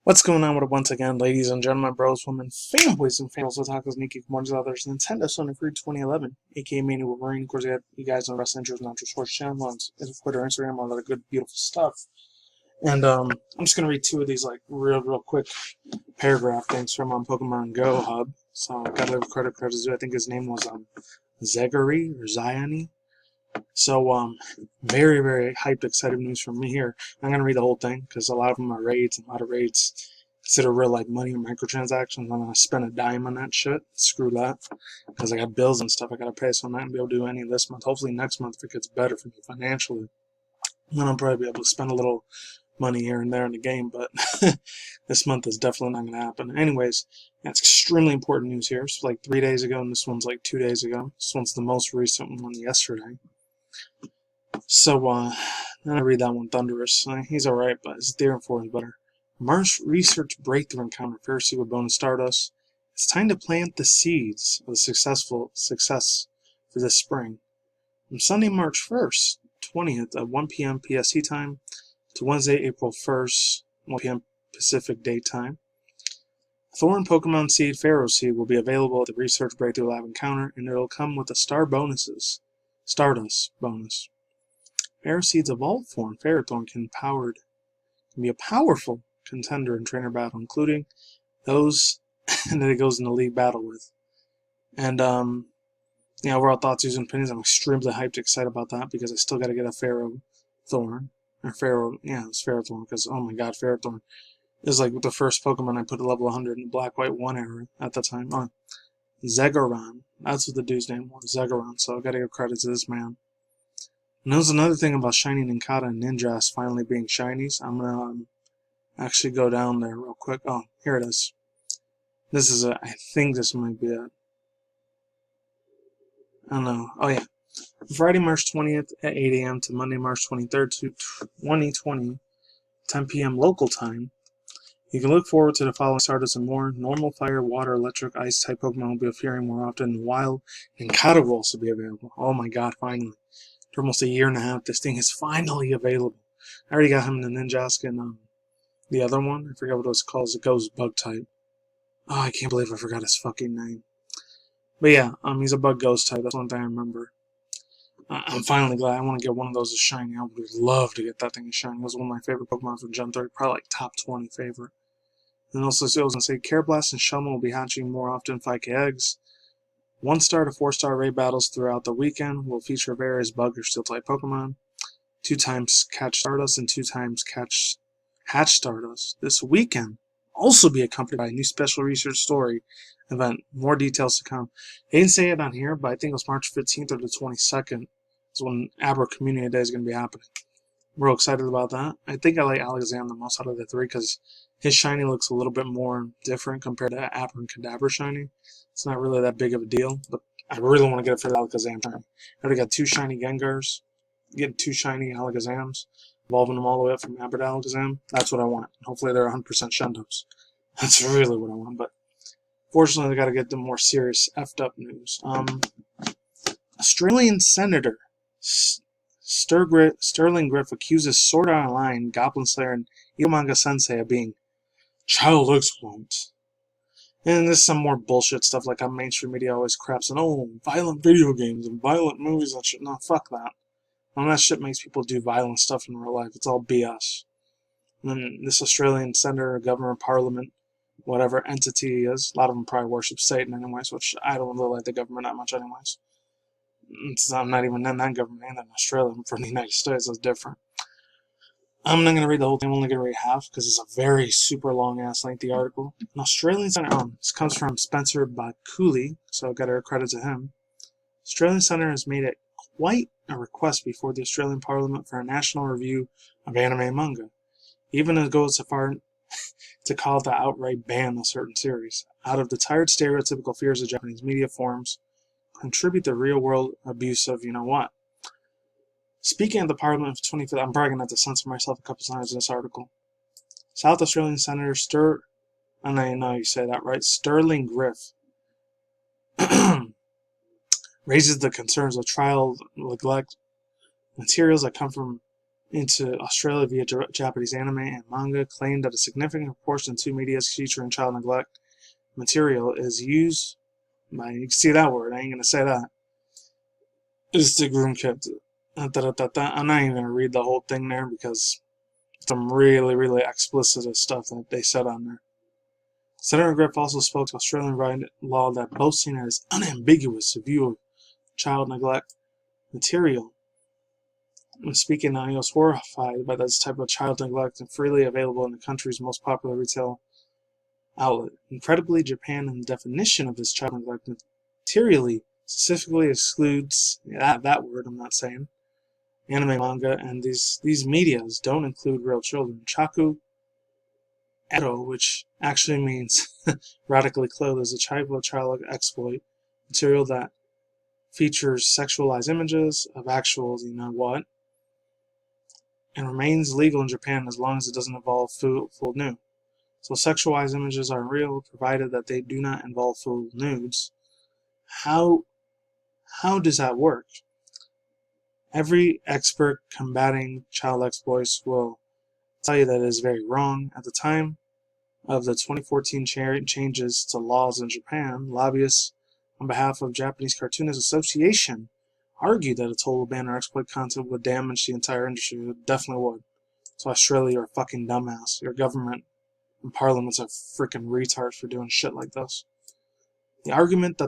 What's going on with it once again, ladies and gentlemen, bros, women, fanboys, and fans, otakus, Nikki, Kumars, others, Nintendo Sony Free 2011, aka Mania Wolverine. Of course, you guys on Wrestling Intros, not just Sports Channel, on Twitter, Instagram, all that good, beautiful stuff. And I'm just going to read two of these, like, real quick paragraph things from Pokemon Go Hub. So I've got to give credit due. I think his name was Zegari or Ziani. So, very hyped, excited news from me here. I'm going to read the whole thing because a lot of them are raids, and a lot of raids consider real life money or microtransactions. I'm going to spend a dime on that shit. Screw that. Because I got bills and stuff I got to pay, so I'm not going to be able to do any this month. Hopefully next month if it gets better for me financially. Then I'll probably be able to spend a little money here and there in the game, but this month is definitely not going to happen. Anyways, that's extremely important news here. It's like 3 days ago, and this one's like 2 days ago. This one's the most recent one yesterday. So, I read that one, Thunderous. He's alright, but his Theorem 4 is better. Mars Research Breakthrough Encounter, Ferroseed with Bonus Stardust. It's time to plant the seeds of success for this spring. From Sunday, March 1st, 20th at 1 p.m. PST time to Wednesday, April 1st, 1 p.m. Pacific Date Time. Thorn Pokemon Seed Ferroseed will be available at the Research Breakthrough Lab Encounter, and it'll come with the Stardust bonus. Ferroseed's evolved form, Ferrothorn, can be a powerful contender in trainer battle, including those that it goes into league battle with. And overall thoughts, views, and opinions. I'm extremely hyped, excited about that because I still got to get a Ferrothorn. It's Ferrothorn because oh my god, Ferrothorn is like the first Pokemon I put at level 100 in the Black White 1 era at the time. Zegaran, that's what the dude's name was, Zegaran. So I got to give credit to this man. And there's another thing about shiny Nincada and Ninjas finally being shinies. I'm going to actually go down there real quick. Oh, here it is. This is I think this might be it. I don't know. Oh, yeah. Friday, March 20th at 8 a.m. to Monday, March 23rd to 2020, 10 p.m. local time. You can look forward to the following Stardust and more. Normal, fire, water, electric, ice type Pokemon will be appearing more often. Wild Nincada will also be available. Oh my god, finally. For almost a year and a half, this thing is finally available. I already got him in the Ninjask and the other one. I forgot what it was called. It goes bug type. Oh, I can't believe I forgot his fucking name. But yeah, he's a bug ghost type. That's one thing I remember. I'm finally glad. I want to get one of those as shiny. I would love to get that thing as shiny. It was one of my favorite Pokemon from Gen 3. Probably like top 20 favorite. And also, I was going to say, Careblast and Shelma will be hatching more often, 5k eggs. 1-star to 4-star raid battles throughout the weekend will feature various bug or steel-type Pokemon. 2 times catch Stardust and 2 times hatch Stardust. This weekend also be accompanied by a new special research story event. More details to come. They didn't say it on here, but I think it was March 15th or the 22nd is when Abra Community Day is going to be happening. I'm real excited about that. I think I like Alakazam the most out of the 3 because his shiny looks a little bit more different compared to Abra and Kadabra shiny. It's not really that big of a deal, but I really want to get it for the Alakazam shiny. I already got 2 shiny Gengars, getting 2 shiny Alakazams, evolving them all the way up from Abra to Alakazam. That's what I want. Hopefully they're 100% Shendos. That's really what I want, but fortunately I got to get the more serious effed up news. Australian Senator Sterling Griff accuses Sword Art Online, Goblin Slayer, and Ilmanga Sensei of being child exploits. And there's some more bullshit stuff like on mainstream media always craps and violent video games and violent movies and shit. No, fuck that. None of that shit makes people do violent stuff in real life. It's all BS. And then this Australian senator, governor, parliament, whatever entity he is, a lot of them probably worship Satan anyways, which I don't really like the government that much anyways. I'm not even in that government either in Australia. I'm from the United States, it's different. I'm not going to read the whole thing. I'm only going to read half because it's a very super long-ass lengthy article. An Australian senator, this comes from Spencer Bakuli, so I've got to credit to him. Australian senator has made it quite a request before the Australian Parliament for a national review of anime and manga. Even it goes so far to call it the outright ban of certain series. Out of the tired stereotypical fears of Japanese media forms, contribute to real-world abuse of you-know-what. Speaking at the Parliament of 25th, I'm probably going to have to censor myself a couple times in this article. South Australian Senator and I know you say that right, Sterling Griff raises the concerns of child neglect materials that come from into Australia via Japanese anime and manga, claimed that a significant proportion of two media featuring child neglect material is used by, you can see that word, I ain't gonna say that, is to groom kids. I'm not even gonna read the whole thing there because some really, really explicit stuff that they said on there. Senator Griff also spoke to Australian law that boasting it is unambiguous view of child neglect material. When speaking now, he was horrified by this type of child neglect and freely available in the country's most popular retail outlet. Incredibly, Japan, in the definition of this child neglect materially, specifically excludes that word I'm not saying. Anime, manga, and these medias don't include real children. Chaku Ero, which actually means radically clothed, is a type of child exploit material that features sexualized images of actual you-know-what, and remains legal in Japan as long as it doesn't involve full nude. So sexualized images are real, provided that they do not involve full nudes. How does that work? Every expert combating child exploits will tell you that it is very wrong. At the time of the 2014 changes to laws in Japan, lobbyists on behalf of Japanese Cartoonists Association argued that a total ban on exploit content would damage the entire industry. It definitely would. So Australia, you're a fucking dumbass. Your government and parliaments are freaking retards for doing shit like this. The argument is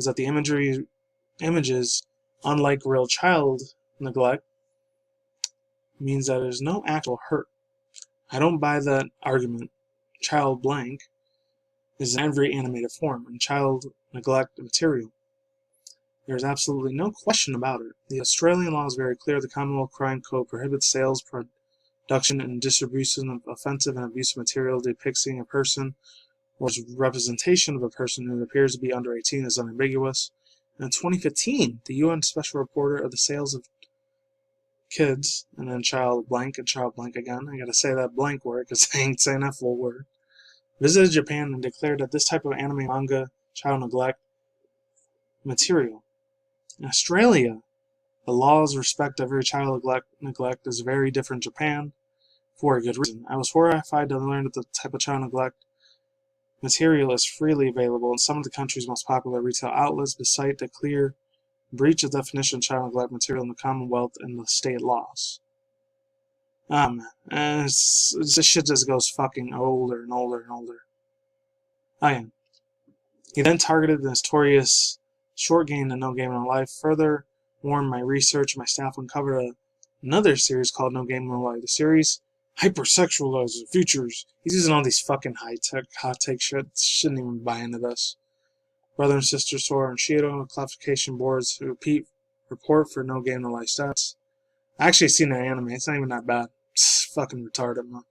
that the images, unlike real child neglect, means that there's no actual hurt. I don't buy that argument. Child blank is in every animated form and child neglect material. There's absolutely no question about it. The Australian law is very clear. The Commonwealth Crime Code prohibits sales, production, and distribution of offensive and abusive material depicting a person or representation of a person who appears to be under 18 is unambiguous. And in 2015, the UN Special Reporter of the sales of kids, and then child blank and child blank again, I gotta say that blank word because I ain't saying that full word, visited Japan and declared that this type of anime, manga, child neglect material. In Australia, the laws respect every child neglect is very different in Japan for a good reason. I was horrified to learn that the type of child neglect material is freely available in some of the country's most popular retail outlets, beside the clear breach of definition of child neglect material in the Commonwealth and the state laws. This shit just goes fucking older and older and older. Oh yeah. He then targeted the notorious short game and No Game in Life. Further warned my research, my staff uncovered another series called No Game in Life. The series hypersexualizes features. He's using all these fucking high-tech, hot-take shit. Shouldn't even buy into this. Brother and sister Sora and Shiro, classification boards who report for No Game in Life stats. I actually seen that anime. It's not even that bad. It's fucking retarded, man.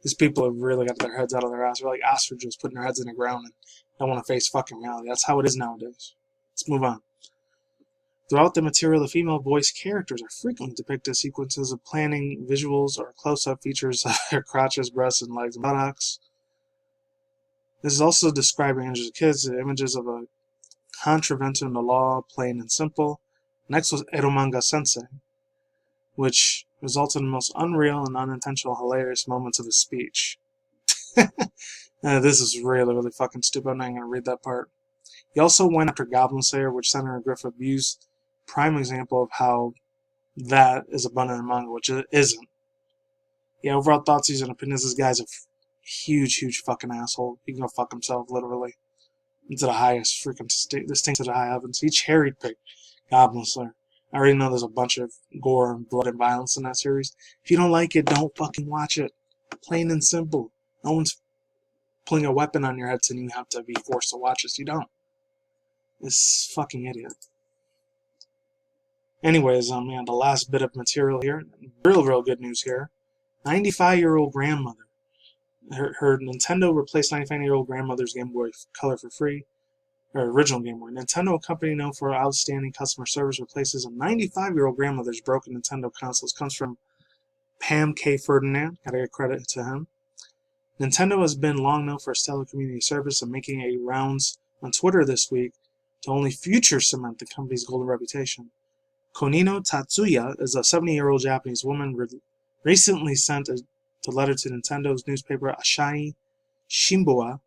These people have really got their heads out of their ass. They're like ostriches putting their heads in the ground and don't want to face fucking reality. That's how it is nowadays. Let's move on. Throughout the material, the female voice characters are frequently depicted as sequences of planning visuals or close-up features of their crotches, breasts, and legs and buttocks. This is also describing images of kids, the images of a contravention in the law, plain and simple. Next was Eromanga Sensei, which resulted in the most unreal and unintentional hilarious moments of his speech. This is really, really fucking stupid. I'm not going to read that part. He also went after Goblin Slayer, which Senator Griffith abused. Prime example of how that is abundant in manga, which it isn't. Yeah, overall thoughts, views, and opinions. This guy's a huge, huge fucking asshole. He can go fuck himself, literally. Into the highest freaking this thing to the high heavens. He cherry-picked Goblin Slayer. I already know there's a bunch of gore and blood and violence in that series. If you don't like it, don't fucking watch it. Plain and simple. No one's pulling a weapon on your head and you have to be forced to watch this. You don't. This fucking idiot. Anyways, man, the last bit of material here. Real good news here. 95-year-old grandmother. Her Nintendo replaced 95-year-old grandmother's Game Boy Color for free. Her original Game Boy. Nintendo, a company known for outstanding customer service, replaces a 95-year-old grandmother's broken Nintendo consoles. Comes from Pam K. Ferdinand. Gotta give credit to him. Nintendo has been long known for stellar community service and making a rounds on Twitter this week to only future cement the company's golden reputation. Konino Tatsuya is a 70-year-old Japanese woman recently sent a letter to Nintendo's newspaper Asahi Shimbun,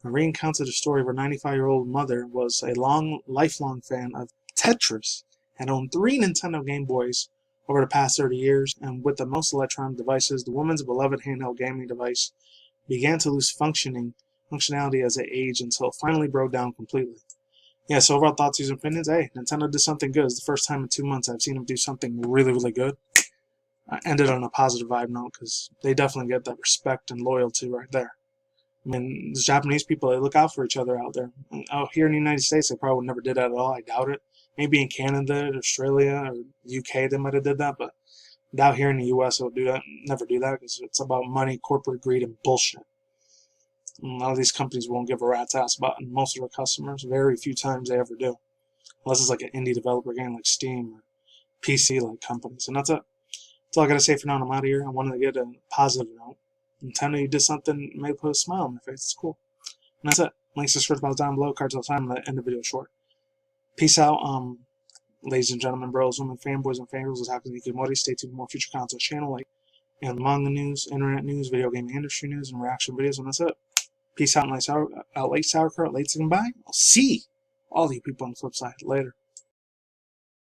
recounted the story of her 95-year-old mother was a lifelong fan of Tetris, had owned 3 Nintendo Game Boys over the past 30 years, and with the most electronic devices, the woman's beloved handheld gaming device began to lose functionality as it aged until it finally broke down completely. Yeah, so overall thoughts, views, and opinions. Hey, Nintendo did something good. It's the first time in 2 months I've seen them do something really, really good. I ended on a positive vibe note because they definitely get that respect and loyalty right there. I mean, the Japanese people, they look out for each other out there. Out here in the United States, they probably never did that at all. I doubt it. Maybe in Canada, Australia, or UK, they might have did that, but out here in the US, they'll do that. Never do that because it's about money, corporate greed, and bullshit. And a lot of these companies won't give a rat's ass about most of their customers. Very few times they ever do, unless it's like an indie developer game like Steam or PC like companies. And that's it. That's all I gotta say for now. I'm out of here. I wanted to get a positive note. Nintendo, you did something, made put a smile on my face. It's cool. And that's it. Links to search box down below. Cards all the time. I'm gonna end the video short. Peace out, ladies and gentlemen, bros, women, fanboys, and fangirls. What's happening to Nikimori? Stay tuned for more future content on the channel, like and manga news, internet news, video gaming industry news, and reaction videos. And that's it. Peace out, late sauerkraut, late and bye. I'll see all you people on the flip side later.